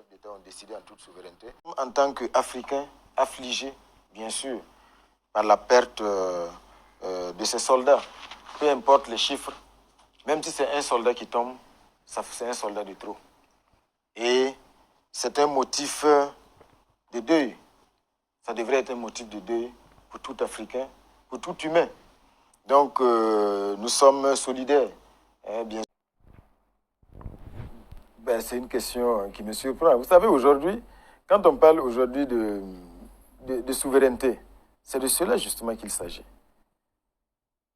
chefs d'État ont décidé en toute souveraineté. En tant qu'Africains, affligés, bien sûr, par la perte de ces soldats, peu importe les chiffres, même si c'est un soldat qui tombe, c'est un soldat de trop. Et c'est un motif de deuil. Ça devrait être un motif de deuil pour tout Africain, pour tout humain. Donc, nous sommes solidaires. Bien sûr. C'est une question qui me surprend. Vous savez, aujourd'hui, quand on parle aujourd'hui de souveraineté, c'est de cela justement qu'il s'agit.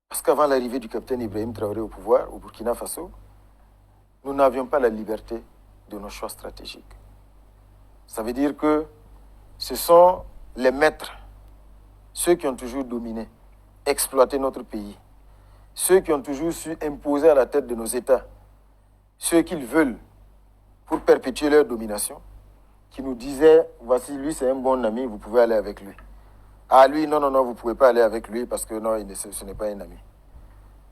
Parce qu'avant l'arrivée du capitaine Ibrahim Traoré au pouvoir, au Burkina Faso, nous n'avions pas la liberté de nos choix stratégiques. Ça veut dire que ce sont les maîtres, ceux qui ont toujours dominé, exploité notre pays, ceux qui ont toujours su imposer à la tête de nos États ce qu'ils veulent pour perpétuer leur domination, qui nous disaient, voici, lui c'est un bon ami, vous pouvez aller avec lui. Ah lui, non, vous ne pouvez pas aller avec lui parce que non, ce n'est pas un ami.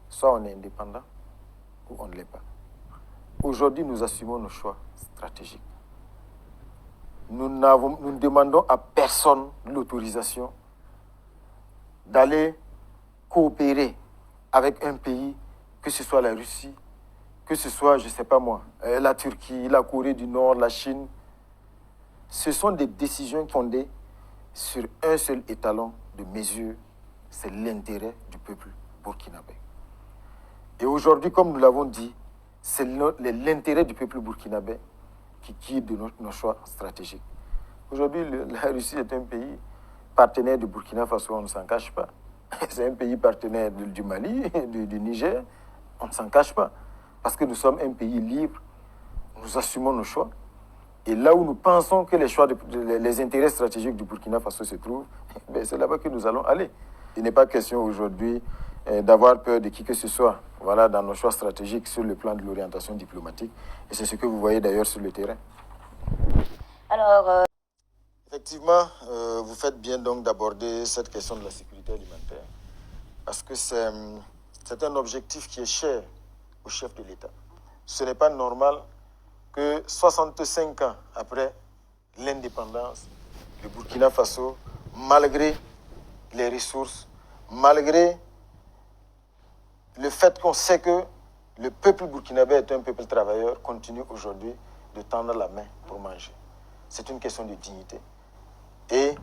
Soit on est indépendant ou on ne l'est pas. Aujourd'hui, nous assumons nos choix stratégiques. Nous ne demandons à personne l'autorisation d'aller coopérer avec un pays, que ce soit la Russie, que ce soit, je ne sais pas moi, la Turquie, la Corée du Nord, la Chine. Ce sont des décisions fondées sur un seul étalon de mesure, c'est l'intérêt du peuple burkinabé. Et aujourd'hui, comme nous l'avons dit, c'est l'intérêt du peuple burkinabé qui guide nos choix stratégiques. Aujourd'hui, la Russie est un pays partenaire du Burkina Faso, on ne s'en cache pas. C'est un pays partenaire du Mali, du Niger, on ne s'en cache pas. Parce que nous sommes un pays libre, nous assumons nos choix. Et là où nous pensons que les intérêts stratégiques du Burkina Faso se trouvent, c'est là-bas que nous allons aller. Il n'est pas question aujourd'hui d'avoir peur de qui que ce soit, voilà, dans nos choix stratégiques sur le plan de l'orientation diplomatique. Et c'est ce que vous voyez d'ailleurs sur le terrain. Alors, effectivement, vous faites bien donc d'aborder cette question de la sécurité alimentaire, parce que c'est un objectif qui est cher au chef de l'État. Ce n'est pas normal que 65 ans après l'indépendance, le Burkina Faso, malgré les ressources, malgré le fait qu'on sait que le peuple burkinabé est un peuple travailleur, continue aujourd'hui de tendre la main pour manger. C'est une question de dignité. Et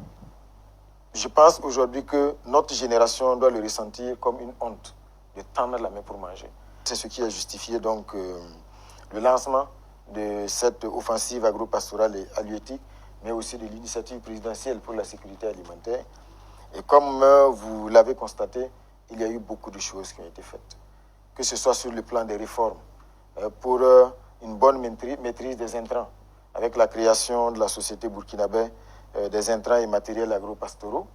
je pense aujourd'hui que notre génération doit le ressentir comme une honte de tendre la main pour manger. C'est ce qui a justifié donc le lancement de cette offensive agro-pastorale et halieutique, mais aussi de l'initiative présidentielle pour la sécurité alimentaire. Et comme vous l'avez constaté, il y a eu beaucoup de choses qui ont été faites. Que ce soit sur le plan des réformes, pour une bonne maîtrise des intrants, avec la création de la société burkinabé des intrants et matériels agro-pastoraux,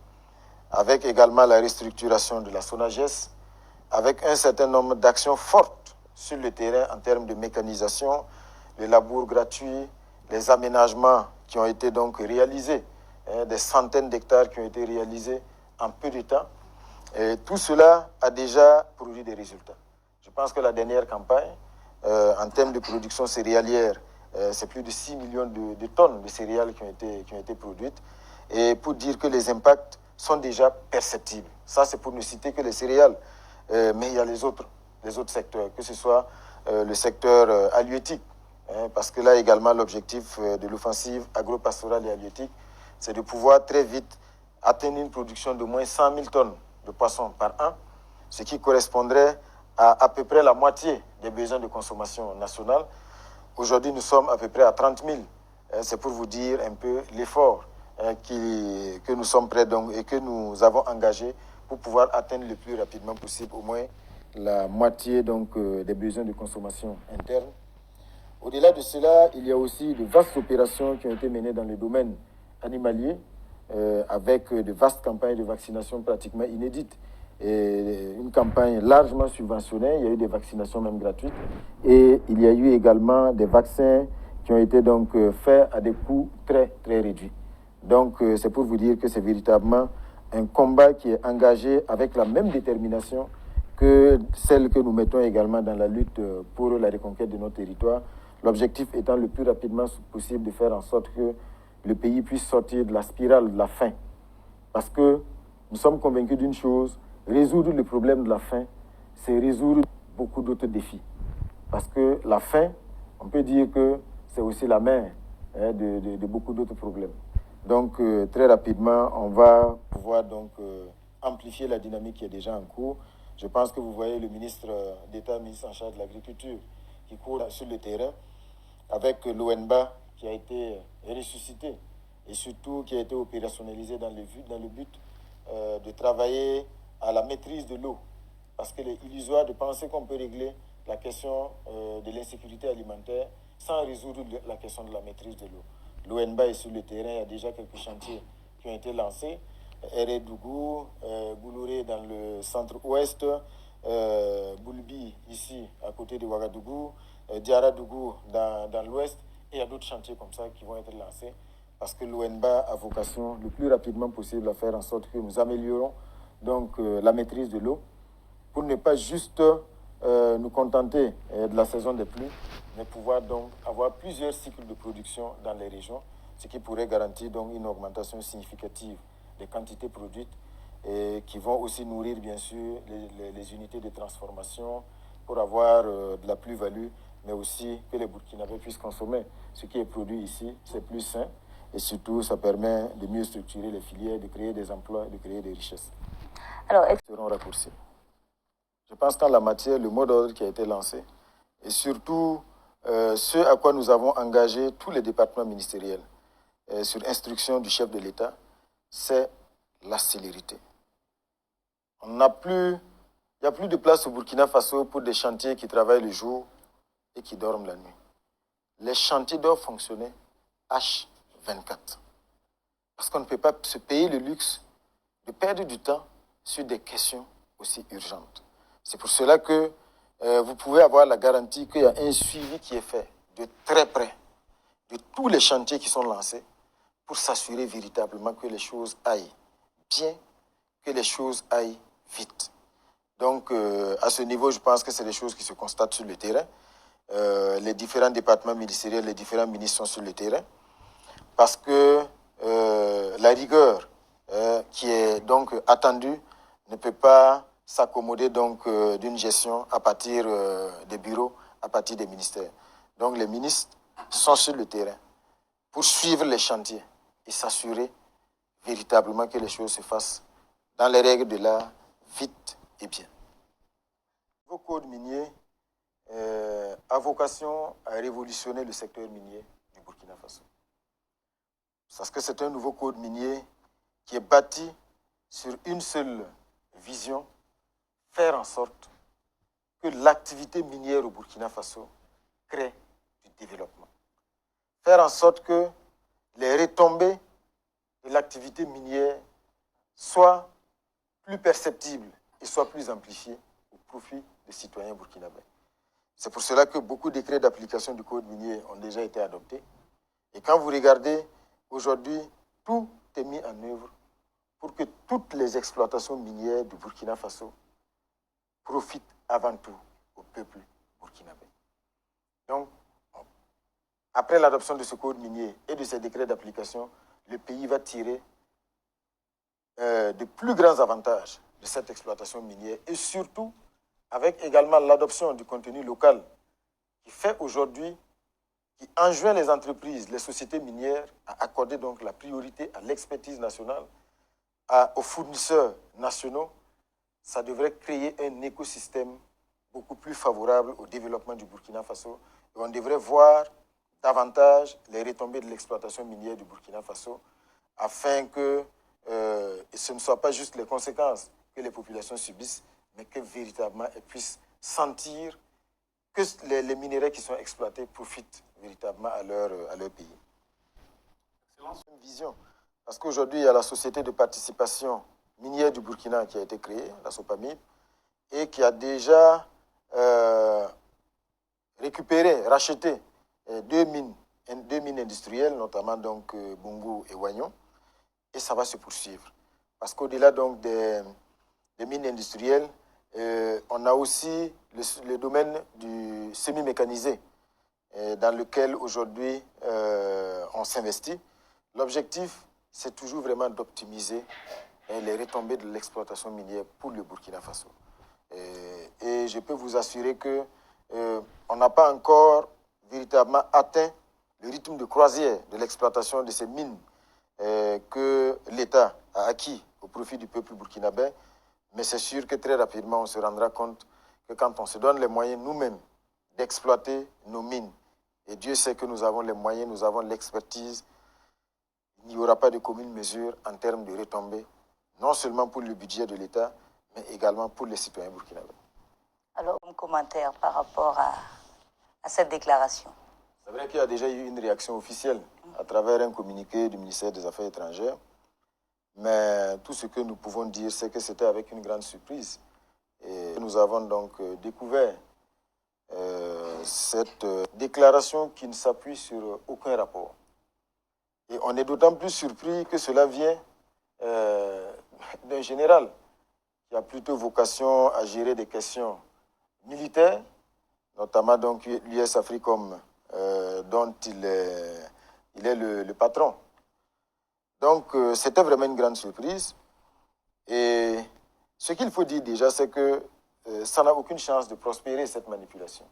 avec également la restructuration de la SONAGES, avec un certain nombre d'actions fortes sur le terrain en termes de mécanisation, les labours gratuits, les aménagements qui ont été donc réalisés, des centaines d'hectares qui ont été réalisés en peu de temps. Et tout cela a déjà produit des résultats. Je pense que la dernière campagne, en termes de production céréalière, c'est plus de 6 millions de tonnes de céréales qui ont été produites. Et pour dire que les impacts sont déjà perceptibles. Ça, c'est pour ne citer que les céréales. Mais il y a les autres secteurs, que ce soit le secteur halieutique, parce que là également, l'objectif de l'offensive agro-pastorale et halieutique, c'est de pouvoir très vite atteindre une production de moins 100 000 tonnes de poissons par an, ce qui correspondrait à peu près la moitié des besoins de consommation nationale. Aujourd'hui, nous sommes à peu près à 30 000. C'est pour vous dire un peu l'effort que nous sommes prêts donc, et que nous avons engagé pour pouvoir atteindre le plus rapidement possible au moins la moitié donc, des besoins de consommation interne. Au-delà de cela, il y a aussi de vastes opérations qui ont été menées dans le domaine animalier avec de vastes campagnes de vaccination pratiquement inédites. Et une campagne largement subventionnée, il y a eu des vaccinations même gratuites et il y a eu également des vaccins qui ont été donc faits à des coûts très très réduits. Donc c'est pour vous dire que c'est véritablement un combat qui est engagé avec la même détermination que celle que nous mettons également dans la lutte pour la reconquête de notre territoire. L'objectif étant le plus rapidement possible de faire en sorte que le pays puisse sortir de la spirale de la faim. Parce que nous sommes convaincus d'une chose, résoudre le problème de la faim, c'est résoudre beaucoup d'autres défis. Parce que la faim, on peut dire que c'est aussi la mère de beaucoup d'autres problèmes. Donc, très rapidement, on va pouvoir donc amplifier la dynamique qui est déjà en cours. Je pense que vous voyez le ministre d'État, ministre en charge de l'Agriculture, qui court sur le terrain, avec l'ONBA qui a été ressuscité et surtout qui a été opérationnalisé dans le but de travailler à la maîtrise de l'eau. Parce qu'il est illusoire de penser qu'on peut régler la question de l'insécurité alimentaire sans résoudre la question de la maîtrise de l'eau. L'ONBA est sur le terrain, il y a déjà quelques chantiers qui ont été lancés. Eredougou, Goulouré dans le centre-ouest, Boulbi ici à côté de Ouagadougou, Diaradougou dans l'ouest, et il y a d'autres chantiers comme ça qui vont être lancés parce que l'ONBA a vocation le plus rapidement possible à faire en sorte que nous améliorons donc la maîtrise de l'eau pour ne pas juste nous contenter de la saison des pluies, mais pouvoir donc avoir plusieurs cycles de production dans les régions, ce qui pourrait garantir donc une augmentation significative des quantités produites et qui vont aussi nourrir bien sûr les unités de transformation pour avoir de la plus-value, mais aussi que les Burkinabés puissent consommer ce qui est produit ici, c'est plus sain et surtout ça permet de mieux structurer les filières, de créer des emplois, de créer des richesses. Alors, seront raccourcis. Je pense qu'en la matière, le mot d'ordre qui a été lancé et surtout ce à quoi nous avons engagé tous les départements ministériels sur instruction du chef de l'État, c'est la célérité. Il n'y a plus de place au Burkina Faso pour des chantiers qui travaillent le jour et qui dorment la nuit. Les chantiers doivent fonctionner H24. Parce qu'on ne peut pas se payer le luxe de perdre du temps sur des questions aussi urgentes. C'est pour cela que vous pouvez avoir la garantie qu'il y a un suivi qui est fait de très près de tous les chantiers qui sont lancés pour s'assurer véritablement que les choses aillent bien, que les choses aillent vite. Donc, à ce niveau, je pense que c'est des choses qui se constatent sur le terrain. Les différents départements ministériels, les différents ministres sont sur le terrain parce que la rigueur qui est donc attendue ne peut pas s'accommoder donc d'une gestion à partir des bureaux, à partir des ministères. Donc les ministres sont sur le terrain pour suivre les chantiers et s'assurer véritablement que les choses se fassent dans les règles de l'art, vite et bien. Le nouveau code minier a vocation à révolutionner le secteur minier du Burkina Faso. Parce que c'est un nouveau code minier qui est bâti sur une seule vision, faire en sorte que l'activité minière au Burkina Faso crée du développement. Faire en sorte que les retombées de l'activité minière soient plus perceptibles et soient plus amplifiées au profit des citoyens burkinabés. C'est pour cela que beaucoup de décrets d'application du code minier ont déjà été adoptés. Et quand vous regardez, aujourd'hui, tout est mis en œuvre pour que toutes les exploitations minières du Burkina Faso profitent avant tout au peuple burkinabé. Donc, après l'adoption de ce code minier et de ces décrets d'application, le pays va tirer de plus grands avantages de cette exploitation minière et surtout avec également l'adoption du contenu local qui fait aujourd'hui, qui enjoint les entreprises, les sociétés minières à accorder donc la priorité à l'expertise nationale, aux fournisseurs nationaux. Ça devrait créer un écosystème beaucoup plus favorable au développement du Burkina Faso. Et on devrait voir davantage les retombées de l'exploitation minière du Burkina Faso afin que ce ne soit pas juste les conséquences que les populations subissent, mais que véritablement elles puissent sentir que les minéraux qui sont exploités profitent véritablement à leur pays. C'est une vision. Parce qu'aujourd'hui, il y a la société de participation minière du Burkina qui a été créée, la SOPAMIB, et qui a déjà récupéré, racheté deux mines industrielles, notamment donc Bungu et Wagnon, et ça va se poursuivre. Parce qu'au-delà donc des mines industrielles, on a aussi le domaine du semi-mécanisé, dans lequel aujourd'hui on s'investit. L'objectif, c'est toujours vraiment d'optimiser les retombées de l'exploitation minière pour le Burkina Faso. Et je peux vous assurer que on n'a pas encore véritablement atteint le rythme de croisière de l'exploitation de ces mines que l'État a acquis au profit du peuple burkinabé. Mais c'est sûr que très rapidement, on se rendra compte que quand on se donne les moyens nous-mêmes d'exploiter nos mines, et Dieu sait que nous avons les moyens, nous avons l'expertise, il n'y aura pas de commune mesure en termes de retombées, non seulement pour le budget de l'État, mais également pour les citoyens burkinabés. Alors, un commentaire par rapport à cette déclaration. C'est vrai qu'il y a déjà eu une réaction officielle à travers un communiqué du ministère des Affaires étrangères, mais tout ce que nous pouvons dire, c'est que c'était avec une grande surprise. Et nous avons donc découvert cette déclaration qui ne s'appuie sur aucun rapport. Et on est d'autant plus surpris que cela vient d'un général qui a plutôt vocation à gérer des questions militaires, notamment donc l'US Africom, dont il est le patron. Donc, c'était vraiment une grande surprise. Et ce qu'il faut dire déjà, c'est que ça n'a aucune chance de prospérer, cette manipulation.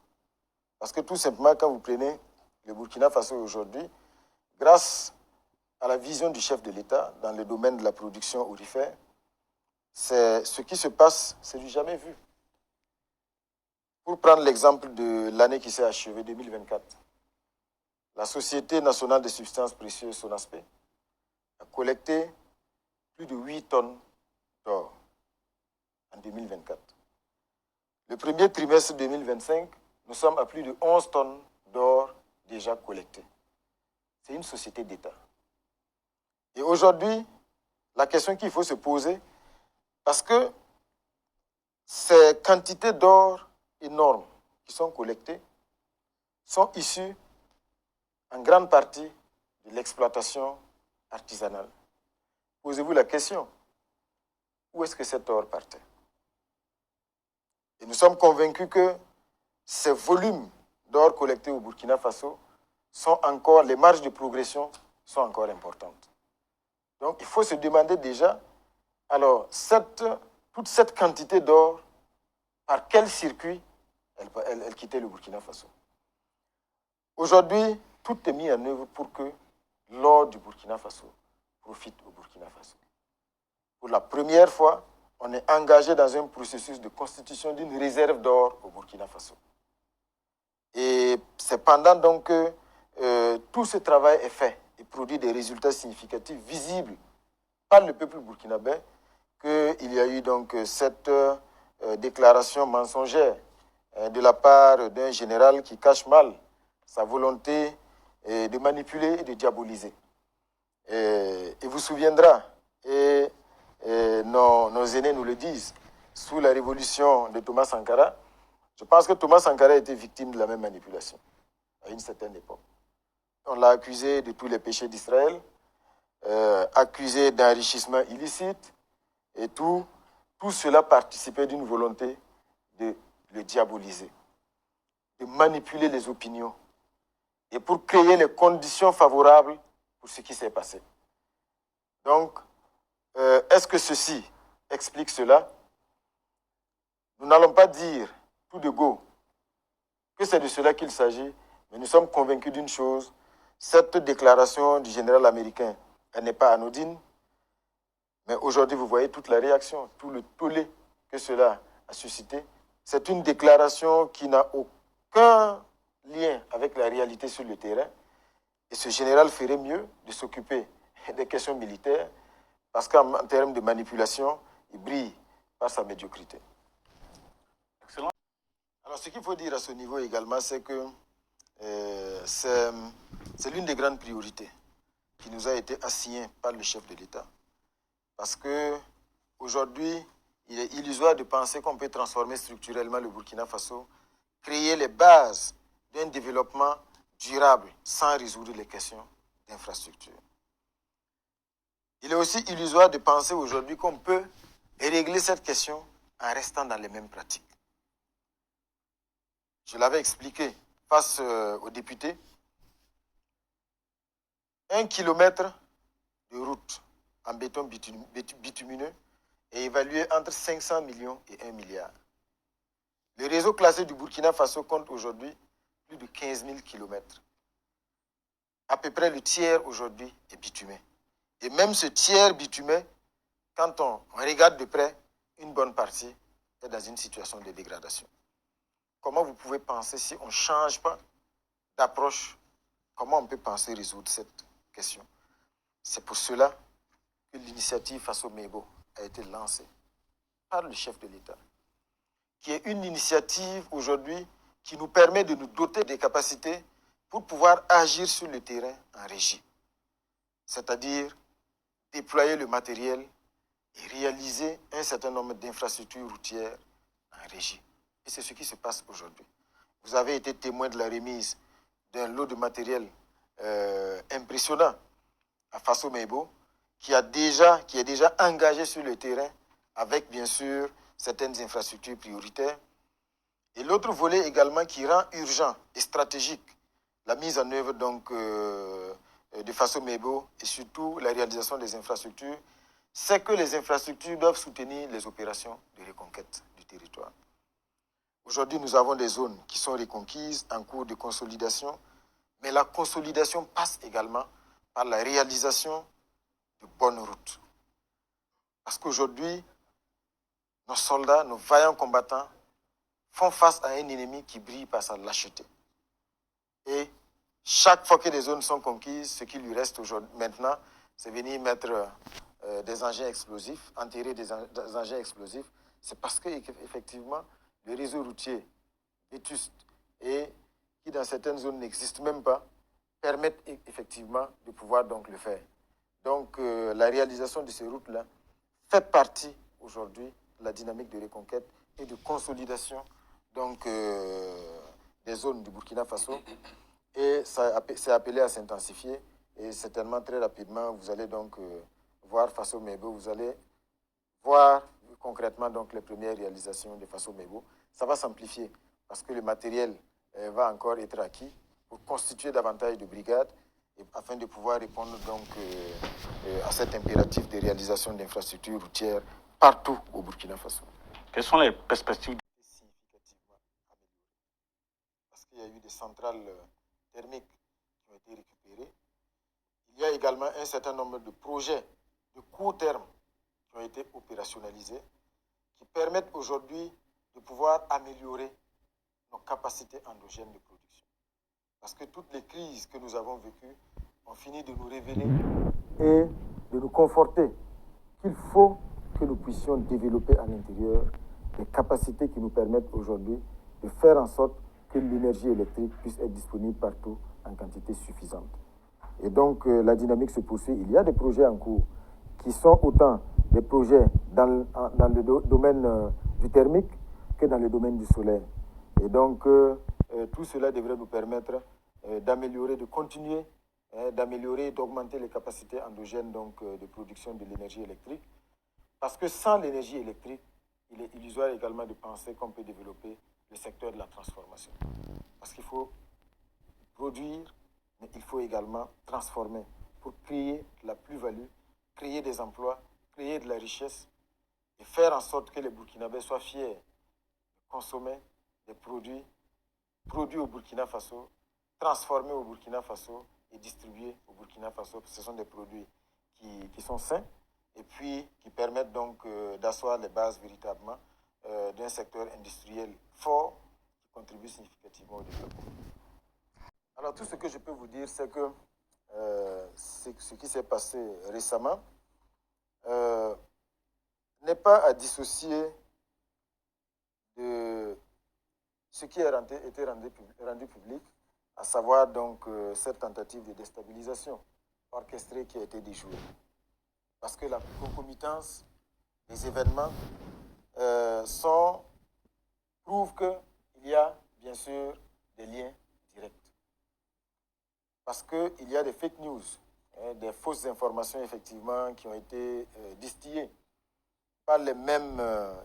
Parce que tout simplement, quand vous prenez le Burkina Faso aujourd'hui, grâce à la vision du chef de l'État dans le domaine de la production aurifère, c'est ce qui se passe, c'est du jamais vu. Pour prendre l'exemple de l'année qui s'est achevée, 2024, la Société nationale des substances précieuses, SONASPE, a collecté plus de 8 tonnes d'or en 2024. Le premier trimestre 2025, nous sommes à plus de 11 tonnes d'or déjà collectées. C'est une société d'État. Et aujourd'hui, la question qu'il faut se poser, parce que ces quantités d'or énormes qui sont collectées sont issues en grande partie de l'exploitation artisanale. Posez-vous la question, où est-ce que cet or partait? Et nous sommes convaincus que ces volumes d'or collectés au Burkina Faso sont encore, les marges de progression sont encore importantes. Donc il faut se demander déjà, alors toute cette quantité d'or, par quel circuit elle quittait le Burkina Faso? Aujourd'hui, tout est mis en œuvre pour que l'or du Burkina Faso profite au Burkina Faso. Pour la première fois, on est engagé dans un processus de constitution d'une réserve d'or au Burkina Faso. Et c'est pendant donc que tout ce travail est fait et produit des résultats significatifs visibles par le peuple burkinabé qu'il y a eu donc cette déclaration mensongère de la part d'un général qui cache mal sa volonté de manipuler et de diaboliser. Et vous souviendra, et nos aînés nous le disent, sous la révolution de Thomas Sankara, je pense que Thomas Sankara était victime de la même manipulation à une certaine époque. On l'a accusé de tous les péchés d'Israël, accusé d'enrichissement illicite, et tout cela participait d'une volonté de le diaboliser, de manipuler les opinions, et pour créer les conditions favorables pour ce qui s'est passé. Donc, est-ce que ceci explique cela? Nous n'allons pas dire tout de go que c'est de cela qu'il s'agit, mais nous sommes convaincus d'une chose, cette déclaration du général américain, elle n'est pas anodine, mais aujourd'hui, vous voyez toute la réaction, tout le tollé que cela a suscité. C'est une déclaration qui n'a aucun lien avec la réalité sur le terrain. Et ce général ferait mieux de s'occuper des questions militaires parce qu'en termes de manipulation, il brille par sa médiocrité. Excellent. Alors, ce qu'il faut dire à ce niveau également, c'est que c'est l'une des grandes priorités qui nous a été assignée par le chef de l'État. Parce qu'aujourd'hui, il est illusoire de penser qu'on peut transformer structurellement le Burkina Faso, créer les bases d'un développement durable sans résoudre les questions d'infrastructure. Il est aussi illusoire de penser aujourd'hui qu'on peut régler cette question en restant dans les mêmes pratiques. Je l'avais expliqué face aux députés, 1 kilomètre de route en béton bitumineux est évalué entre 500 millions et 1 milliard. Le réseau classé du Burkina Faso compte aujourd'hui plus de 15 000 kilomètres. À peu près le tiers aujourd'hui est bitumé. Et même ce tiers bitumé, quand on regarde de près, une bonne partie est dans une situation de dégradation. Comment vous pouvez penser, si on ne change pas d'approche, comment on peut penser résoudre cette question? C'est pour cela que l'initiative Faso Mebo a été lancée par le chef de l'État, qui est une initiative aujourd'hui qui nous permet de nous doter des capacités pour pouvoir agir sur le terrain en régie, c'est-à-dire déployer le matériel et réaliser un certain nombre d'infrastructures routières en régie. Et c'est ce qui se passe aujourd'hui. Vous avez été témoin de la remise d'un lot de matériel impressionnant à Faso Mebo, qui est déjà engagé sur le terrain avec, bien sûr, certaines infrastructures prioritaires. Et l'autre volet également qui rend urgent et stratégique la mise en œuvre donc, de Faso Mebo et surtout la réalisation des infrastructures, c'est que les infrastructures doivent soutenir les opérations de reconquête du territoire. Aujourd'hui, nous avons des zones qui sont reconquises en cours de consolidation, mais la consolidation passe également par la réalisation de bonnes routes. Parce qu'aujourd'hui, nos soldats, nos vaillants combattants font face à un ennemi qui brille par sa lâcheté. Et chaque fois que des zones sont conquises, ce qui lui reste maintenant, c'est venir mettre des engins explosifs, enterrer des engins explosifs. C'est parce qu'effectivement, le réseau routier vétuste et qui dans certaines zones n'existe même pas, permettent effectivement de pouvoir donc le faire. Donc la réalisation de ces routes-là fait partie aujourd'hui de la dynamique de reconquête et de consolidation donc, des zones du Burkina Faso. Et c'est appelé à s'intensifier. Et certainement très rapidement, vous allez donc voir Faso Mebo, vous allez voir concrètement donc, les premières réalisations de Faso Mebo. Ça va s'amplifier parce que le matériel va encore être acquis pour constituer davantage de brigades et afin de pouvoir répondre donc, à cet impératif de réalisation d'infrastructures routières partout au Burkina Faso. Quelles sont les perspectives? Significativement améliorées. Parce qu'il y a eu des centrales thermiques qui ont été récupérées. Il y a également un certain nombre de projets de court terme qui ont été opérationnalisés, qui permettent aujourd'hui de pouvoir améliorer nos capacités endogènes de production. Parce que toutes les crises que nous avons vécues ont fini de nous révéler et de nous conforter qu'il faut que nous puissions développer à l'intérieur des capacités qui nous permettent aujourd'hui de faire en sorte que l'énergie électrique puisse être disponible partout en quantité suffisante. Et donc, la dynamique se poursuit. Il y a des projets en cours qui sont autant des projets dans le domaine du thermique que dans le domaine du solaire. Et donc, tout cela devrait nous permettre d'améliorer, de continuer, d'améliorer et d'augmenter les capacités endogènes donc, de production de l'énergie électrique. Parce que sans l'énergie électrique, il est illusoire également de penser qu'on peut développer le secteur de la transformation. Parce qu'il faut produire, mais il faut également transformer pour créer de la plus-value, créer des emplois, créer de la richesse et faire en sorte que les Burkinabés soient fiers de consommer des produits au Burkina Faso, transformés au Burkina Faso et distribués au Burkina Faso. Ce sont des produits qui sont sains et puis qui permettent donc d'asseoir les bases véritablement d'un secteur industriel fort qui contribue significativement au développement. Alors tout ce que je peux vous dire, c'est que ce qui s'est passé récemment n'est pas à dissocier de ce qui a été rendu public, à savoir donc cette tentative de déstabilisation orchestrée qui a été déjouée. Parce que la concomitance des événements prouve qu'il y a bien sûr des liens directs. Parce qu'il y a des fake news, des fausses informations effectivement qui ont été distillées par les mêmes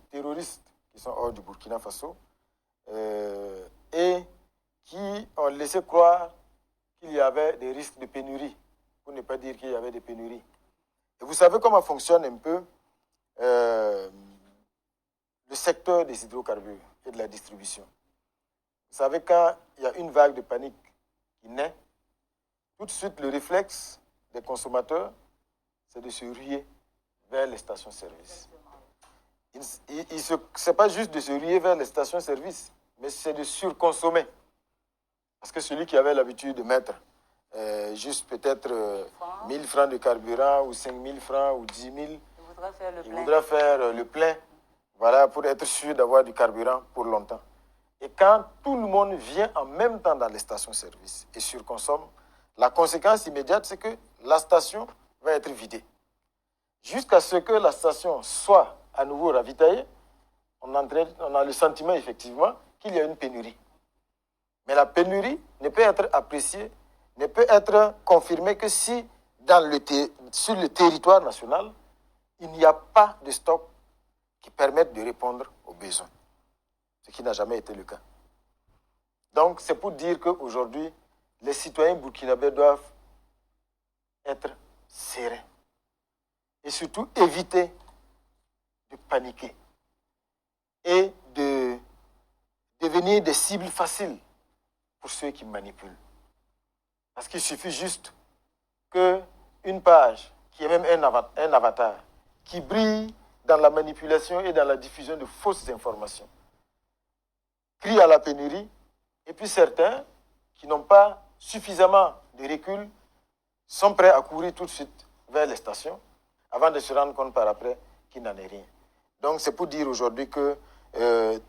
terroristes qui sont hors du Burkina Faso et qui ont laissé croire qu'il y avait des risques de pénurie, pour ne pas dire qu'il y avait des pénuries. Et vous savez comment fonctionne un peu le secteur des hydrocarbures et de la distribution. Vous savez, quand il y a une vague de panique qui naît, tout de suite, le réflexe des consommateurs, c'est de se ruer vers les stations-service. Ce n'est pas juste de se ruer vers les stations-service, mais c'est de surconsommer. Parce que celui qui avait l'habitude de mettre juste peut-être 1000 francs de carburant ou 5000 francs ou 10 000, il voudra faire le plein, voilà, pour être sûr d'avoir du carburant pour longtemps. Et quand tout le monde vient en même temps dans les stations-service et surconsomme, la conséquence immédiate, c'est que la station va être vidée. Jusqu'à ce que la station soit à nouveau ravitaillée, on a le sentiment effectivement qu'il y a une pénurie. Mais la pénurie ne peut être appréciée, ne peut être confirmée que si sur le territoire national, il n'y a pas de stock qui permette de répondre aux besoins. Ce qui n'a jamais été le cas. Donc, c'est pour dire qu'aujourd'hui, les citoyens burkinabés doivent être sereins et surtout éviter de paniquer et de devenir des cibles faciles pour ceux qui manipulent. Parce qu'il suffit juste qu'une page, qui est même un avatar, qui brille dans la manipulation et dans la diffusion de fausses informations, crie à la pénurie, et puis certains qui n'ont pas suffisamment de recul sont prêts à courir tout de suite vers les stations avant de se rendre compte par après qu'il n'en est rien. Donc c'est pour dire aujourd'hui que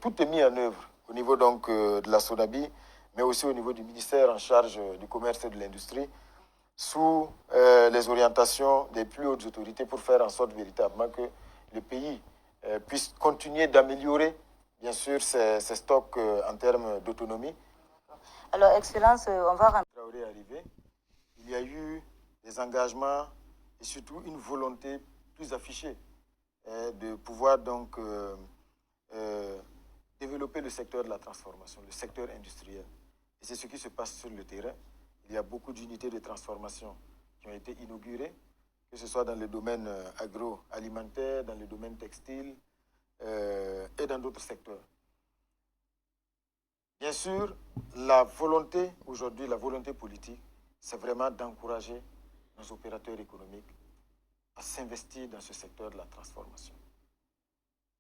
tout est mis en œuvre au niveau donc, de la SONABI, mais aussi au niveau du ministère en charge du commerce et de l'industrie, sous les orientations des plus hautes autorités pour faire en sorte véritablement que le pays puisse continuer d'améliorer, bien sûr, ses stocks en termes d'autonomie. Alors, Excellence, on va rentrer. Traoré est arrivé, il y a eu des engagements et surtout une volonté plus affichée de pouvoir donc développer le secteur de la transformation, le secteur industriel. Et c'est ce qui se passe sur le terrain. Il y a beaucoup d'unités de transformation qui ont été inaugurées, que ce soit dans le domaine agroalimentaire, dans le domaine textile et dans d'autres secteurs. Bien sûr, la volonté aujourd'hui, la volonté politique, c'est vraiment d'encourager nos opérateurs économiques à s'investir dans ce secteur de la transformation.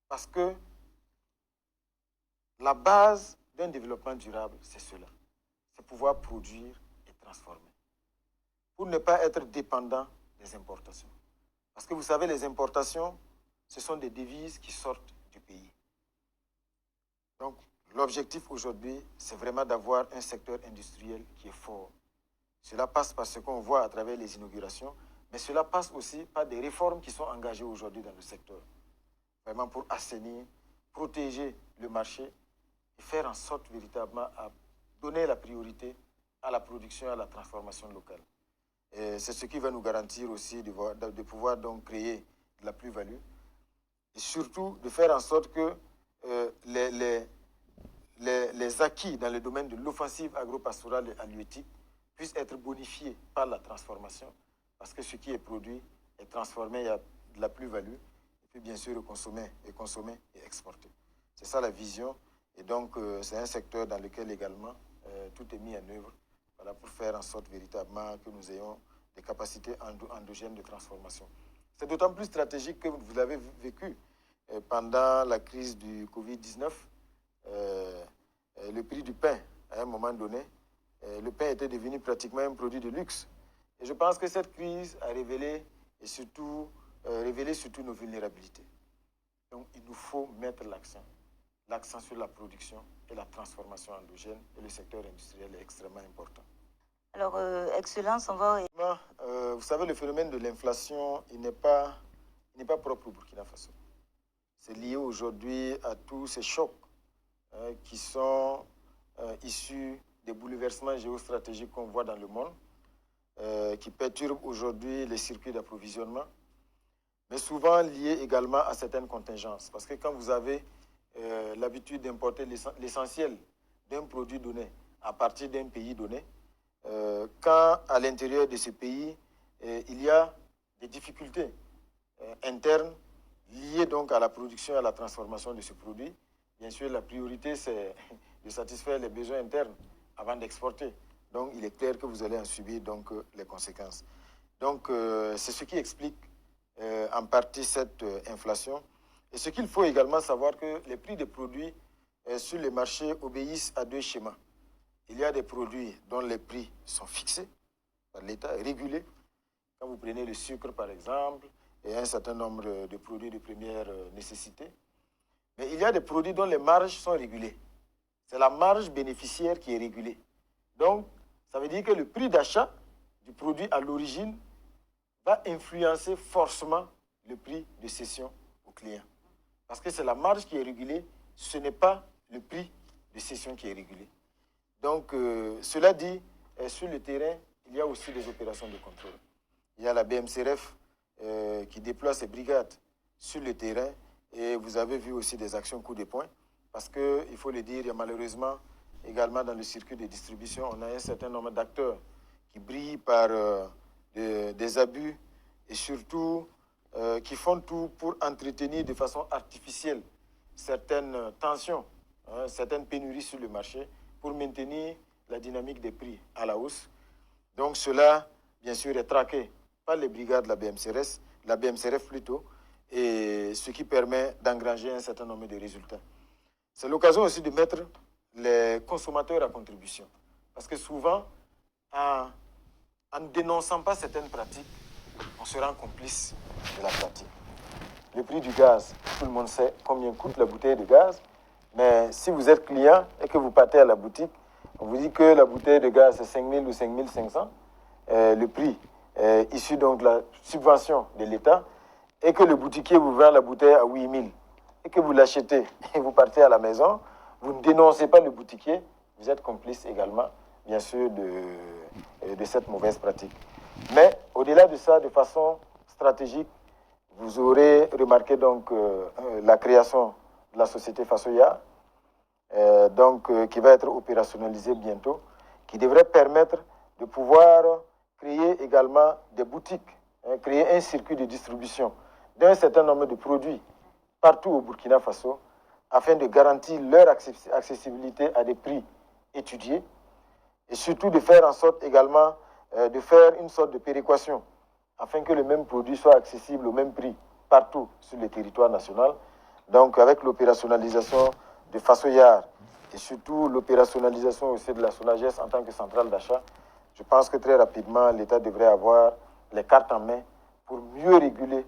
Parce que la base d'un développement durable, c'est cela. C'est pouvoir produire et transformer. Pour ne pas être dépendant des importations. Parce que vous savez, les importations, ce sont des devises qui sortent du pays. Donc, l'objectif aujourd'hui, c'est vraiment d'avoir un secteur industriel qui est fort. Cela passe par ce qu'on voit à travers les inaugurations, mais cela passe aussi par des réformes qui sont engagées aujourd'hui dans le secteur. Vraiment pour assainir, protéger le marché et faire en sorte véritablement à donner la priorité à la production et à la transformation locale. C'est ce qui va nous garantir aussi de pouvoir donc créer de la plus-value et surtout de faire en sorte que les acquis dans le domaine de l'offensive agro-pastorale et halieutique puissent être bonifiés par la transformation parce que ce qui est produit est transformé, il y a de la plus-value et puis bien sûr consommer et exporter. C'est ça la vision et donc c'est un secteur dans lequel également tout est mis en œuvre. Voilà, pour faire en sorte véritablement que nous ayons des capacités endogènes de transformation. C'est d'autant plus stratégique que vous l'avez vécu pendant la crise du Covid-19. Le prix du pain, à un moment donné, le pain était devenu pratiquement un produit de luxe. Et je pense que cette crise a révélé surtout nos vulnérabilités. Donc il nous faut mettre l'accent sur la production et la transformation endogène, et le secteur industriel est extrêmement important. Alors, Excellence, on va... Vous savez, le phénomène de l'inflation, il n'est pas propre au Burkina Faso. C'est lié aujourd'hui à tous ces chocs qui sont issus des bouleversements géostratégiques qu'on voit dans le monde, qui perturbent aujourd'hui les circuits d'approvisionnement, mais souvent liés également à certaines contingences. Parce que quand vous avez l'habitude d'importer l'essentiel d'un produit donné à partir d'un pays donné, quand à l'intérieur de ce pays, il y a des difficultés internes liées donc à la production et à la transformation de ce produit. Bien sûr, la priorité, c'est de satisfaire les besoins internes avant d'exporter. Donc, il est clair que vous allez en subir donc, les conséquences. Donc, c'est ce qui explique en partie cette inflation. Et ce qu'il faut également savoir que les prix des produits sur les marchés obéissent à deux schémas. Il y a des produits dont les prix sont fixés par l'État, régulés. Quand vous prenez le sucre, par exemple, et un certain nombre de produits de première nécessité. Mais il y a des produits dont les marges sont régulées. C'est la marge bénéficiaire qui est régulée. Donc, ça veut dire que le prix d'achat du produit à l'origine va influencer forcément le prix de cession au client. Parce que c'est la marge qui est régulée, ce n'est pas le prix de cession qui est régulé. Donc, cela dit, sur le terrain, il y a aussi des opérations de contrôle. Il y a la BMCRF qui déploie ses brigades sur le terrain et vous avez vu aussi des actions coup de poing parce qu'il faut le dire, malheureusement, également dans le circuit de distribution, on a un certain nombre d'acteurs qui brillent par des abus et surtout qui font tout pour entretenir de façon artificielle certaines tensions, certaines pénuries sur le marché pour maintenir la dynamique des prix à la hausse. Donc cela, bien sûr, est traqué par les brigades de la BMCRF plutôt, et ce qui permet d'engranger un certain nombre de résultats. C'est l'occasion aussi de mettre les consommateurs à contribution. Parce que souvent, en ne dénonçant pas certaines pratiques, on se rend complice de la pratique. Le prix du gaz, tout le monde sait combien coûte la bouteille de gaz, mais si vous êtes client et que vous partez à la boutique, on vous dit que la bouteille de gaz c'est 5 000 ou 5 500, le prix issu donc de la subvention de l'État, et que le boutiquier vous vend la bouteille à 8 000, et que vous l'achetez et vous partez à la maison, vous ne dénoncez pas le boutiquier, vous êtes complice également, bien sûr, de cette mauvaise pratique. Mais au-delà de ça, de façon stratégique, vous aurez remarqué donc la création de la société Fasoya, qui va être opérationnalisée bientôt, qui devrait permettre de pouvoir créer également des boutiques, créer un circuit de distribution d'un certain nombre de produits partout au Burkina Faso, afin de garantir leur accessibilité à des prix étudiés et surtout de faire en sorte également de faire une sorte de péréquation afin que le même produit soit accessible au même prix partout sur le territoire national. Donc avec l'opérationnalisation de Fasoyar et surtout l'opérationnalisation aussi de la SONAGES en tant que centrale d'achat, je pense que très rapidement l'État devrait avoir les cartes en main pour mieux réguler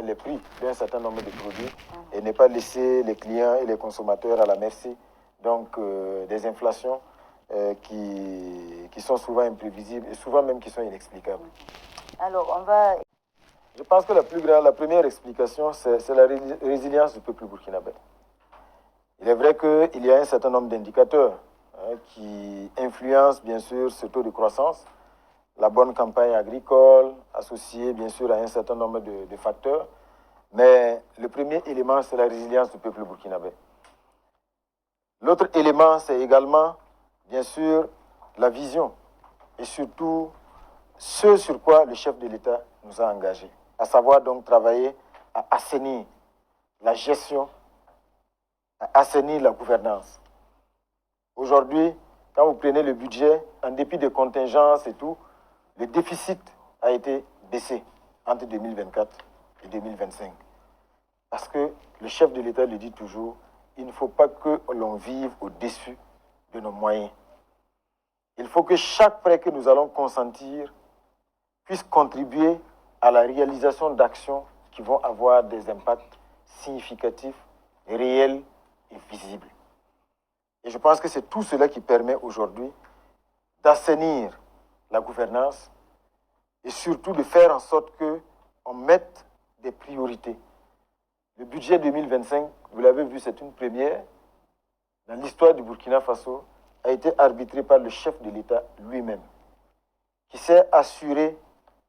les prix d'un certain nombre de produits et ne pas laisser les clients et les consommateurs à la merci donc, des inflations qui sont souvent imprévisibles et souvent même qui sont inexplicables. Alors, on va... Je pense que la première explication, c'est la résilience du peuple burkinabé. Il est vrai qu'il y a un certain nombre d'indicateurs qui influencent bien sûr ce taux de croissance, la bonne campagne agricole, associée bien sûr à un certain nombre de facteurs. Mais le premier élément, c'est la résilience du peuple burkinabé. L'autre élément, c'est également, bien sûr, la vision et surtout ce sur quoi le chef de l'État nous a engagés, à savoir donc travailler à assainir la gestion, à assainir la gouvernance. Aujourd'hui, quand vous prenez le budget, en dépit des contingences et tout, le déficit a été baissé entre 2024 et 2025. Parce que le chef de l'État le dit toujours, il ne faut pas que l'on vive au-dessus de nos moyens. Il faut que chaque prêt que nous allons consentir puisse contribuer à la réalisation d'actions qui vont avoir des impacts significatifs, réels et visibles. Et je pense que c'est tout cela qui permet aujourd'hui d'assainir la gouvernance et surtout de faire en sorte qu'on mette des priorités. Le budget 2025, vous l'avez vu, c'est une première. Dans l'histoire du Burkina Faso, a été arbitré par le chef de l'État lui-même, qui s'est assuré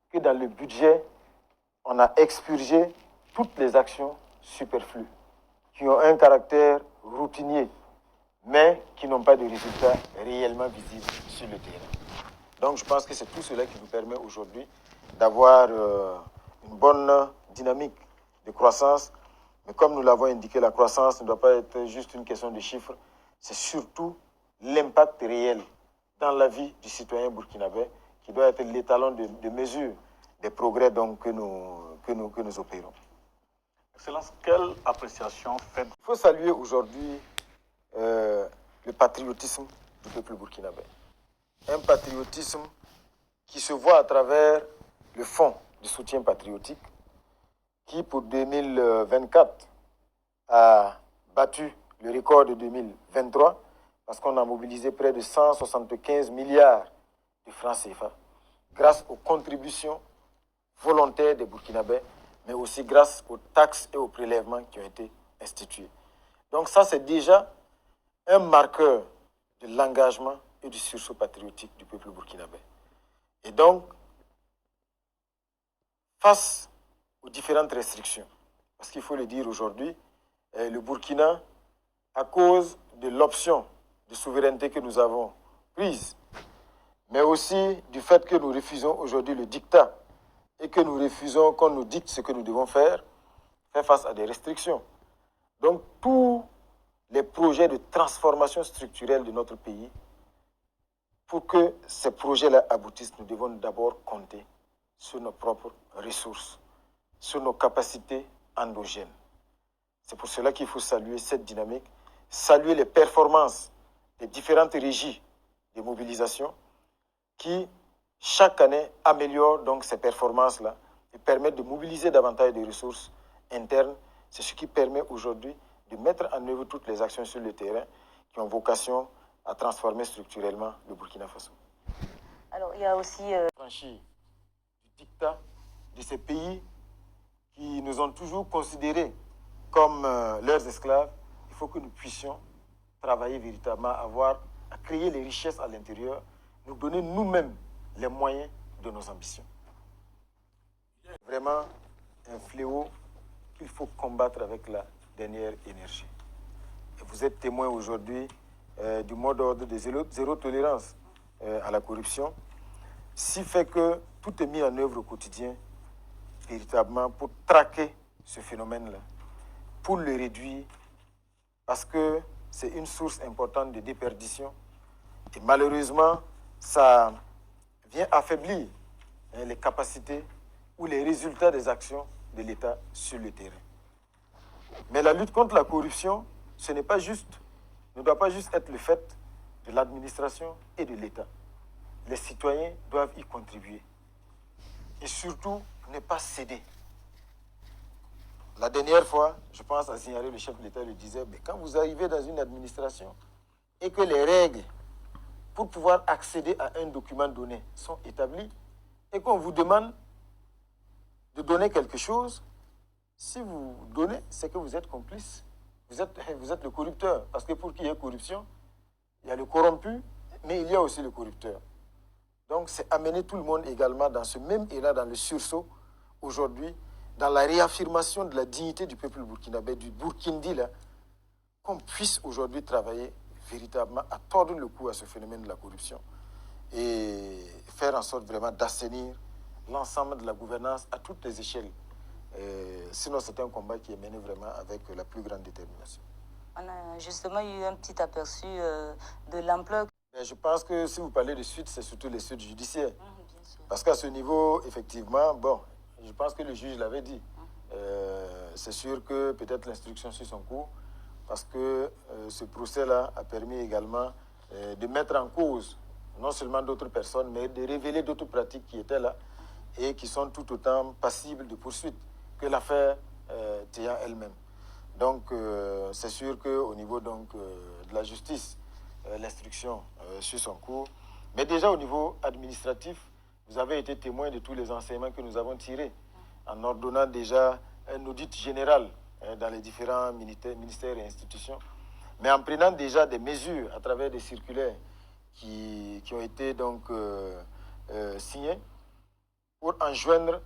que dans le budget, on a expurgé toutes les actions superflues, qui ont un caractère routinier, mais qui n'ont pas de résultats réellement visibles sur le terrain. Donc je pense que c'est tout cela qui nous permet aujourd'hui d'avoir une bonne dynamique de croissance. Mais comme nous l'avons indiqué, la croissance ne doit pas être juste une question de chiffres, c'est surtout l'impact réel dans la vie du citoyen burkinabé qui doit être l'étalon de mesure des progrès donc, que nous opérons. Excellence, quelle appréciation faites-vous? Il faut saluer aujourd'hui le patriotisme du peuple burkinabé. Un patriotisme qui se voit à travers le fonds de soutien patriotique qui, pour 2024, a battu le record de 2023 parce qu'on a mobilisé près de 175 milliards de francs CFA grâce aux contributions volontaires des Burkinabés, mais aussi grâce aux taxes et aux prélèvements qui ont été institués. Donc ça, c'est déjà un marqueur de l'engagement et du sursaut patriotique du peuple burkinabé. Et donc, face aux différentes restrictions, parce qu'il faut le dire aujourd'hui, le Burkina, à cause de l'option de souveraineté que nous avons prise, mais aussi du fait que nous refusons aujourd'hui le dictat et que nous refusons qu'on nous dicte ce que nous devons faire face à des restrictions. Donc, tous les projets de transformation structurelle de notre pays, pour que ces projets-là aboutissent, nous devons d'abord compter sur nos propres ressources, sur nos capacités endogènes. C'est pour cela qu'il faut saluer cette dynamique, saluer les performances des différentes régies de mobilisation qui, chaque année, améliorent donc ces performances-là et permettent de mobiliser davantage de ressources internes. C'est ce qui permet aujourd'hui de mettre en œuvre toutes les actions sur le terrain qui ont vocation à transformer structurellement le Burkina Faso. Alors, il y a aussi... Franchir du dictat de ces pays qui nous ont toujours considérés comme leurs esclaves, il faut que nous puissions travailler véritablement à créer les richesses à l'intérieur, nous donner nous-mêmes les moyens de nos ambitions. Vraiment un fléau qu'il faut combattre avec la dernière énergie. Et vous êtes témoin aujourd'hui du mot d'ordre de zéro tolérance à la corruption, si fait que tout est mis en œuvre au quotidien, véritablement, pour traquer ce phénomène-là, pour le réduire, parce que c'est une source importante de déperdition. Et malheureusement, ça vient affaiblir les capacités ou les résultats des actions de l'État sur le terrain. Mais la lutte contre la corruption, ce n'est pas juste, ne doit pas juste être le fait de l'administration et de l'État. Les citoyens doivent y contribuer. Et surtout, ne pas céder. La dernière fois, je pense à signaler, le chef de l'État le disait, mais quand vous arrivez dans une administration et que les règles pour pouvoir accéder à un document donné sont établies et qu'on vous demande de donner quelque chose, si vous donnez, c'est que vous êtes complice. Vous êtes le corrupteur. Parce que pour qu'il y ait corruption, il y a le corrompu, mais il y a aussi le corrupteur. Donc c'est amener tout le monde également dans ce même élan, dans le sursaut, aujourd'hui, dans la réaffirmation de la dignité du peuple burkinabé, du Burkindi, là, qu'on puisse aujourd'hui travailler véritablement à tordre le cou à ce phénomène de la corruption et faire en sorte vraiment d'assainir l'ensemble de la gouvernance à toutes les échelles. Sinon, c'est un combat qui est mené vraiment avec la plus grande détermination. On a justement eu un petit aperçu de l'ampleur. Je pense que si vous parlez de suites, c'est surtout les suites judiciaires. Parce qu'à ce niveau, effectivement, bon, je pense que le juge l'avait dit. C'est sûr que peut-être l'instruction suit son cours, parce que ce procès-là a permis également de mettre en cause non seulement d'autres personnes, mais de révéler d'autres pratiques qui étaient là et qui sont tout autant passibles de poursuite que l'affaire Théa elle-même. Donc, c'est sûr qu'au niveau donc, de la justice, l'instruction suit son cours. Mais déjà au niveau administratif, vous avez été témoin de tous les enseignements que nous avons tirés en ordonnant déjà un audit général dans les différents ministères et institutions, mais en prenant déjà des mesures à travers des circulaires qui ont été donc signées pour enjoindre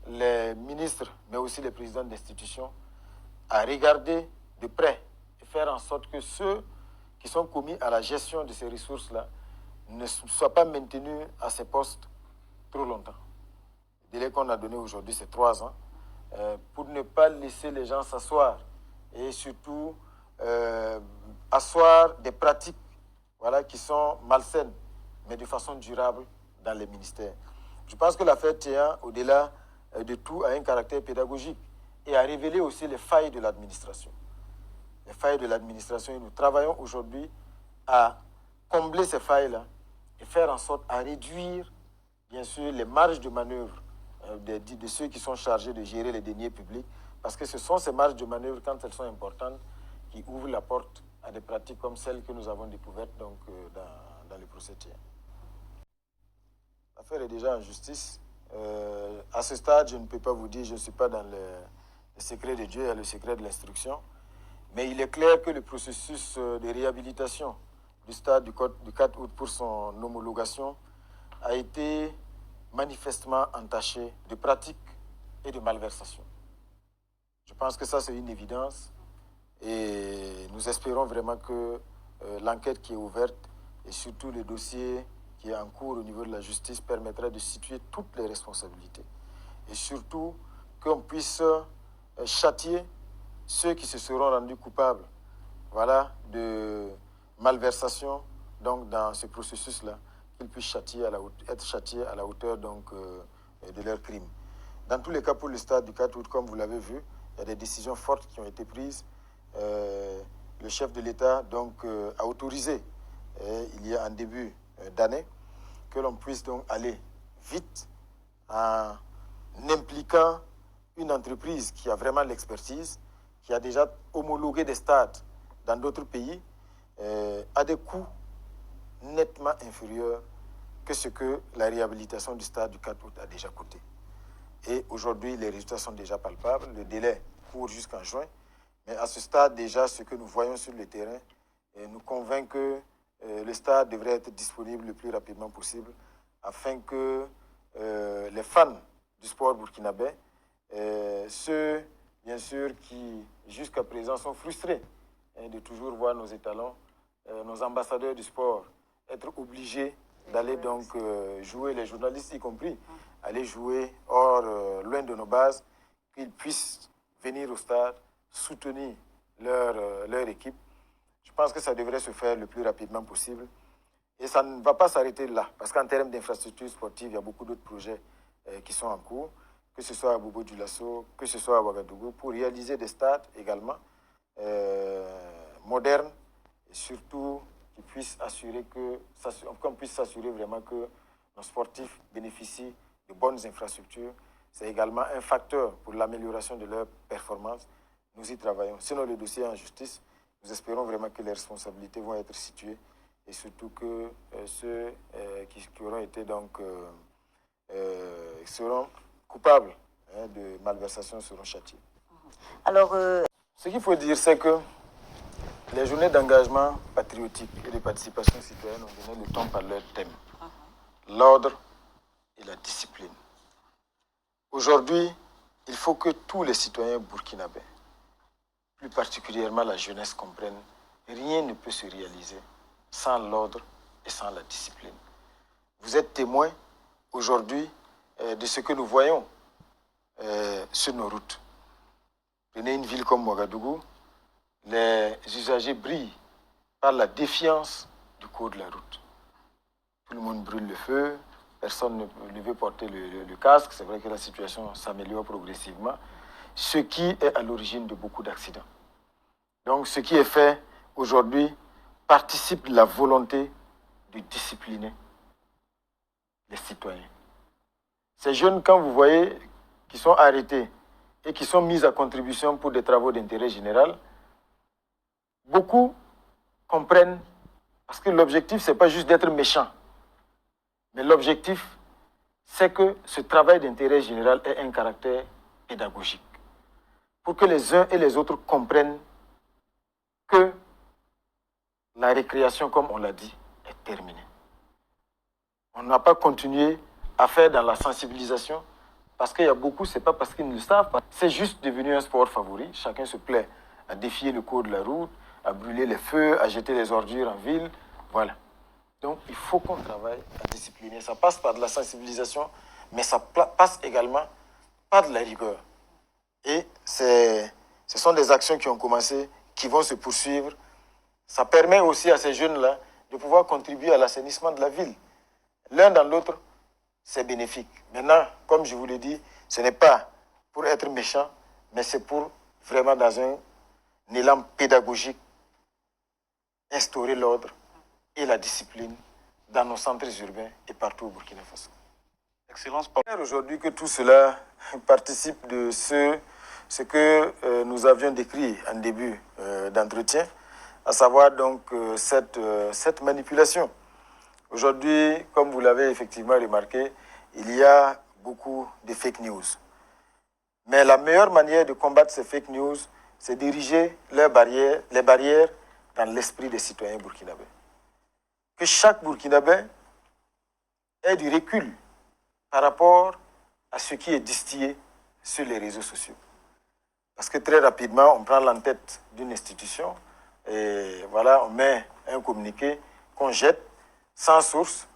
les ministres, mais aussi les présidents d'institutions, à regarder de près et faire en sorte que ceux qui sont commis à la gestion de ces ressources-là ne soient pas maintenus à ces postes trop longtemps. Le délai qu'on a donné aujourd'hui, c'est 3 ans, pour ne pas laisser les gens s'asseoir et surtout asseoir des pratiques qui sont malsaines, mais de façon durable dans les ministères. Je pense que l'affaire tient, au-delà de tout, à un caractère pédagogique et à révéler aussi les failles de l'administration. Les failles de l'administration, et nous travaillons aujourd'hui à combler ces failles-là et faire en sorte à réduire, bien sûr, les marges de manœuvre de ceux qui sont chargés de gérer les deniers publics, parce que ce sont ces marges de manœuvre, quand elles sont importantes, qui ouvrent la porte à des pratiques comme celles que nous avons découvertes donc, dans le procès. L'affaire est déjà en justice. À ce stade, je ne peux pas vous dire, je ne suis pas dans le secret de Dieu et le secret de l'instruction, mais il est clair que le processus de réhabilitation du stade du 4 août pour son homologation a été manifestement entaché de pratiques et de malversations. Je pense que ça, c'est une évidence et nous espérons vraiment que l'enquête qui est ouverte et surtout le dossier qui est en cours au niveau de la justice permettra de situer toutes les responsabilités et surtout qu'on puisse châtier ceux qui se seront rendus coupables de malversation donc, dans ce processus-là, qu'ils puissent être châtiés à la hauteur donc, de leurs crimes. Dans tous les cas, pour le stade du 4 août, comme vous l'avez vu, il y a des décisions fortes qui ont été prises. Le chef de l'État donc, a autorisé, il y a un début d'année, que l'on puisse donc aller vite en impliquant une entreprise qui a vraiment l'expertise, qui a déjà homologué des stades dans d'autres pays, à des coûts nettement inférieurs que ce que la réhabilitation du stade du 4 août a déjà coûté. Et aujourd'hui, les résultats sont déjà palpables. Le délai court jusqu'en juin. Mais à ce stade, déjà, ce que nous voyons sur le terrain nous convainc que le stade devrait être disponible le plus rapidement possible afin que les fans du sport burkinabé, ceux, bien sûr, qui jusqu'à présent sont frustrés de toujours voir nos étalons, nos ambassadeurs du sport, être obligés d'aller donc jouer, les journalistes y compris, aller jouer loin de nos bases, qu'ils puissent venir au stade, soutenir leur équipe. Je pense que ça devrait se faire le plus rapidement possible. Et ça ne va pas s'arrêter là, parce qu'en termes d'infrastructures sportives, il y a beaucoup d'autres projets qui sont en cours, que ce soit à Bobo-Dioulasso, que ce soit à Ouagadougou, pour réaliser des stades également modernes, et surtout qu'on puisse s'assurer vraiment que nos sportifs bénéficient de bonnes infrastructures. C'est également un facteur pour l'amélioration de leur performance. Nous y travaillons. Sinon, le dossier est en justice. Nous espérons vraiment que les responsabilités vont être situées et surtout que ceux qui auront été donc seront coupables de malversation seront châtiés. Alors, ce qu'il faut dire, c'est que les journées d'engagement patriotique et de participation citoyenne ont donné le ton par leur thème. L'ordre et la discipline. Aujourd'hui, il faut que tous les citoyens burkinabés, plus particulièrement la jeunesse, comprennent que rien ne peut se réaliser sans l'ordre et sans la discipline. Vous êtes témoins aujourd'hui de ce que nous voyons sur nos routes. Prenez une ville comme Ouagadougou, les usagers brillent par la défiance du code de la route. Tout le monde brûle le feu, personne ne veut porter le casque. C'est vrai que la situation s'améliore progressivement, ce qui est à l'origine de beaucoup d'accidents. Donc ce qui est fait aujourd'hui participe de la volonté de discipliner les citoyens. Ces jeunes, quand vous voyez, qui sont arrêtés et qui sont mis à contribution pour des travaux d'intérêt général, beaucoup comprennent, parce que l'objectif, ce n'est pas juste d'être méchant, mais l'objectif, c'est que ce travail d'intérêt général ait un caractère pédagogique, pour que les uns et les autres comprennent que la récréation, comme on l'a dit, est terminée. On n'a pas continué à faire dans la sensibilisation, parce qu'il y a beaucoup, ce n'est pas parce qu'ils ne le savent pas, c'est juste devenu un sport favori. Chacun se plaît à défier le code de la route, à brûler les feux, à jeter les ordures en ville. Voilà. Donc, il faut qu'on travaille à discipliner. Ça passe par de la sensibilisation, mais ça passe également par de la rigueur. Et ce sont des actions qui ont commencé, qui vont se poursuivre. Ça permet aussi à ces jeunes-là de pouvoir contribuer à l'assainissement de la ville. L'un dans l'autre, c'est bénéfique. Maintenant, comme je vous l'ai dit, ce n'est pas pour être méchant, mais c'est pour vraiment, dans un élan pédagogique, instaurer l'ordre et la discipline dans nos centres urbains et partout au Burkina Faso. Excellence. Aujourd'hui que tout cela participe de ce que nous avions décrit en début d'entretien, à savoir donc cette manipulation. Aujourd'hui, comme vous l'avez effectivement remarqué, il y a beaucoup de fake news. Mais la meilleure manière de combattre ces fake news, c'est d'ériger les barrières dans l'esprit des citoyens burkinabés. Que chaque Burkinabé ait du recul par rapport à ce qui est distillé sur les réseaux sociaux. Parce que très rapidement, on prend l'entête d'une institution et voilà, on met un communiqué qu'on jette sans source.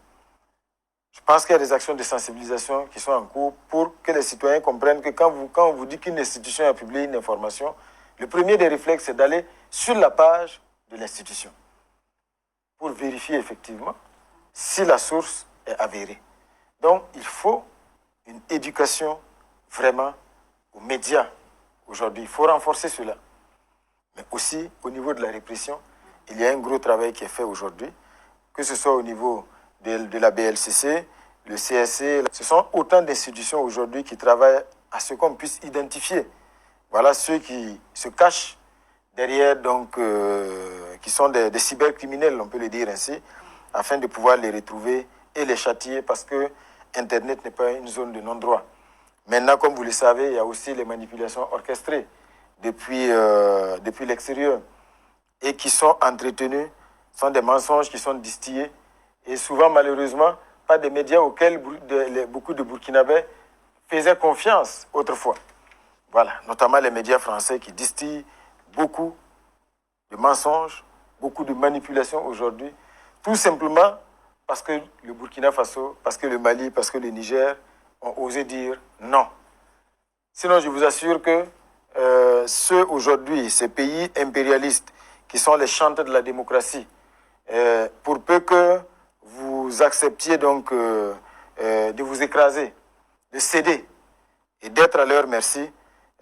Je pense qu'il y a des actions de sensibilisation qui sont en cours pour que les citoyens comprennent que quand on vous dit qu'une institution a publié une information, le premier des réflexes, c'est d'aller sur la page de l'institution pour vérifier effectivement si la source est avérée. Donc, il faut une éducation vraiment aux médias aujourd'hui. Il faut renforcer cela. Mais aussi, au niveau de la répression, il y a un gros travail qui est fait aujourd'hui, que ce soit au niveau de la BLCC, le CSC. Ce sont autant d'institutions aujourd'hui qui travaillent à ce qu'on puisse identifier. Voilà ceux qui se cachent derrière, donc, qui sont des cybercriminels, on peut le dire ainsi, afin de pouvoir les retrouver et les châtier, parce que Internet n'est pas une zone de non-droit. Maintenant, comme vous le savez, il y a aussi les manipulations orchestrées depuis l'extérieur et qui sont entretenues, sont des mensonges qui sont distillés et souvent, malheureusement, pas des médias auxquels beaucoup de Burkinabés faisaient confiance autrefois. Voilà, notamment les médias français qui distillent beaucoup de mensonges, beaucoup de manipulations aujourd'hui, tout simplement parce que le Burkina Faso, parce que le Mali, parce que le Niger ont osé dire non. Sinon, je vous assure que ceux aujourd'hui, ces pays impérialistes qui sont les chantres de la démocratie, pour peu que vous acceptiez donc de vous écraser, de céder et d'être à leur merci,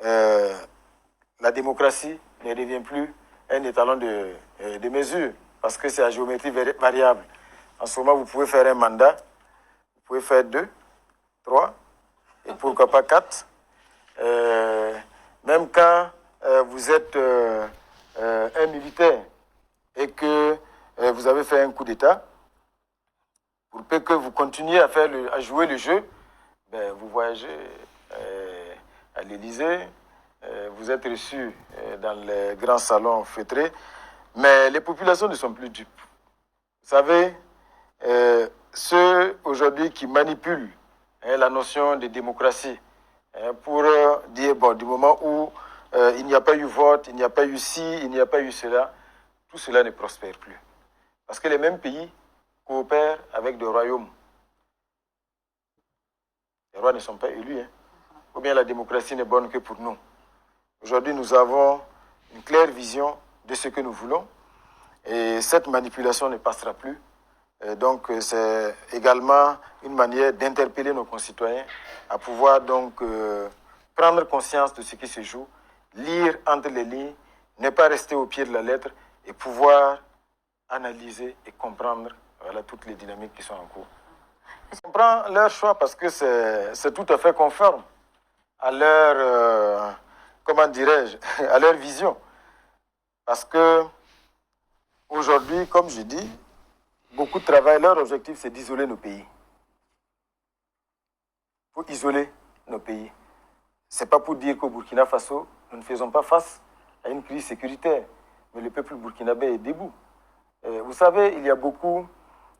la démocratie ne devient plus un étalon de mesure parce que c'est à géométrie variable. En ce moment, vous pouvez faire un mandat, vous pouvez faire 2, 3, et pourquoi pas 4. Même quand vous êtes un militaire et que vous avez fait un coup d'État, pour peu que vous continuiez à jouer le jeu, ben, vous voyagez à l'Élysée, vous êtes reçu dans les grands salons feutrés, mais les populations ne sont plus dupes. Vous savez, ceux aujourd'hui qui manipulent la notion de démocratie pour dire, bon, du moment où il n'y a pas eu vote, il n'y a pas eu ci, il n'y a pas eu cela, tout cela ne prospère plus. Parce que les mêmes pays coopèrent avec des royaumes. Les rois ne sont pas élus, hein. Ou bien la démocratie n'est bonne que pour nous. Aujourd'hui, nous avons une claire vision de ce que nous voulons et cette manipulation ne passera plus. Donc, c'est également une manière d'interpeller nos concitoyens à pouvoir donc prendre conscience de ce qui se joue, lire entre les lignes, ne pas rester au pied de la lettre et pouvoir analyser et comprendre voilà, toutes les dynamiques qui sont en cours. Je comprends leur choix parce que c'est tout à fait conforme à leur, comment dirais-je, à leur vision. Parce que aujourd'hui, comme je dis, beaucoup de travail, leur objectif c'est d'isoler nos pays. Il faut isoler nos pays. Ce n'est pas pour dire qu'au Burkina Faso, nous ne faisons pas face à une crise sécuritaire, mais le peuple burkinabé est debout. Vous savez, il y a beaucoup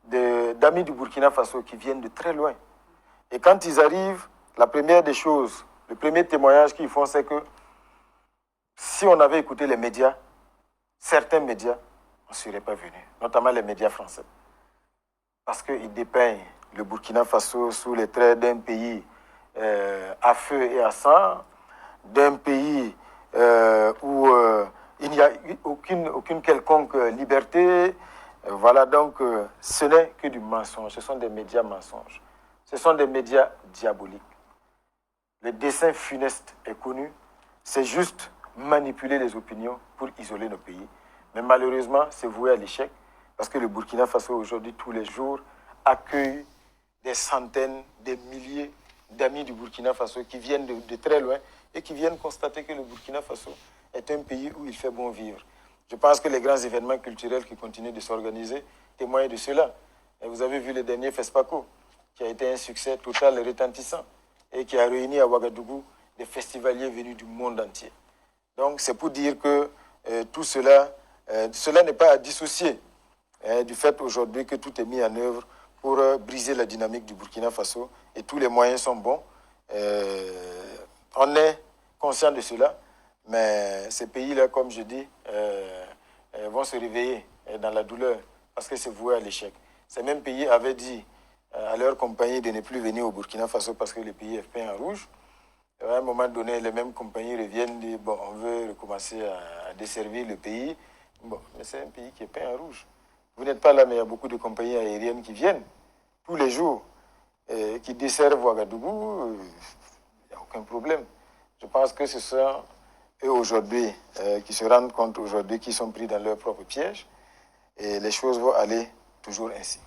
d'amis du Burkina Faso qui viennent de très loin. Et quand ils arrivent, la première des choses, le premier témoignage qu'ils font, c'est que si on avait écouté les médias, certains médias ne seraient pas venus, notamment les médias français. Parce qu'ils dépeignent le Burkina Faso sous les traits d'un pays à feu et à sang, d'un pays où il n'y a aucune quelconque liberté. Voilà, donc ce n'est que du mensonge, ce sont des médias mensonges, ce sont des médias diaboliques. Le dessein funeste est connu, c'est juste manipuler les opinions pour isoler nos pays. Mais malheureusement, c'est voué à l'échec, parce que le Burkina Faso aujourd'hui, tous les jours, accueille des centaines, des milliers d'amis du Burkina Faso qui viennent de très loin et qui viennent constater que le Burkina Faso est un pays où il fait bon vivre. Je pense que les grands événements culturels qui continuent de s'organiser témoignent de cela. Et vous avez vu le dernier FESPACO, qui a été un succès total et retentissant, et qui a réuni à Ouagadougou des festivaliers venus du monde entier. Donc c'est pour dire que tout cela, cela n'est pas à dissocier du fait aujourd'hui que tout est mis en œuvre pour briser la dynamique du Burkina Faso, et tous les moyens sont bons. On est conscient de cela, mais ces pays-là, comme je dis, vont se réveiller dans la douleur parce que c'est voué à l'échec. Ces mêmes pays avaient dit à leur compagnie de ne plus venir au Burkina Faso parce que le pays est peint en rouge. À un moment donné, les mêmes compagnies reviennent et disent bon, on veut recommencer à desservir le pays. Bon, mais c'est un pays qui est peint en rouge. Vous n'êtes pas là, mais il y a beaucoup de compagnies aériennes qui viennent tous les jours, qui desservent Ouagadougou. Il n'y a aucun problème. Je pense que ce sont eux aujourd'hui qui se rendent compte aujourd'hui qu'ils sont pris dans leur propre piège, et les choses vont aller toujours ainsi.